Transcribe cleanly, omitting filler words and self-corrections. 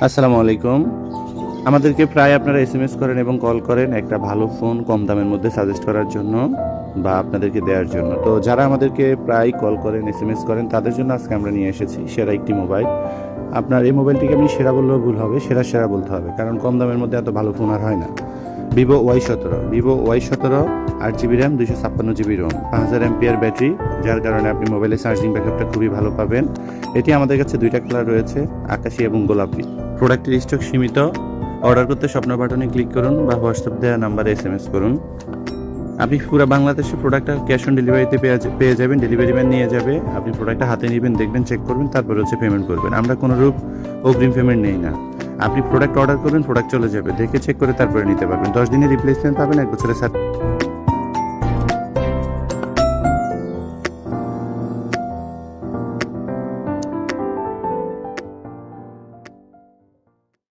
আসসালামু আলাইকুম। আমাদেরকে প্রায় আপনারা এসএমএস করেন এবং কল করেন একটা ভালো ফোন কম দামের মধ্যে সাজেস্ট করার জন্য বা আপনাদেরকে দেওয়ার জন্য। তো যারা আমাদেরকে প্রায় কল করেন, এসএমএস করেন তাদের জন্য আজকে আমরা নিয়ে এসেছি সেরা একটি মোবাইল। আপনার এই মোবাইলটিকে আমি সেরা বললেও ভুল হবে, সেরা বলতে হবে, কারণ কম দামের মধ্যে এত ভালো ফোন আর হয় না। Vivo Y 17 8 GB RAM, 256 GB ROM, 5000 এমপিআর ব্যাটারি, যার কারণে আপনি মোবাইলের চার্জিং ব্যাকআপটা খুবই ভালো পাবেন। এটি আমাদের কাছে দুইটা কালার রয়েছে, আকাশি এবং গোলাপি। প্রোডাক্টের স্টক সীমিত। অর্ডার করতে স্বপ্ন বাটনে ক্লিক করুন বা হোয়াটসঅ্যাপ দেওয়া নাম্বারে এসএমএস করুন। আপনি পুরো বাংলাদেশে প্রোডাক্টটা ক্যাশ অন ডেলিভারিতে পেয়ে যাবেন। ডেলিভারি ম্যান নিয়ে যাবে, আপনি প্রোডাক্টটা হাতে নেবেন, দেখবেন, চেক করবেন, তারপর পেমেন্ট করবেন। আমরা কোনো রূপ অগ্রিম পেমেন্ট নেই না। আপনি প্রোডাক্ট অর্ডার করবেন, প্রোডাক্ট চলে যাবে, দেখে চেক করে তারপরে নিতে পারবেন। 10 দিনের রিপ্লেসমেন্ট পাবেন, 1 বছরের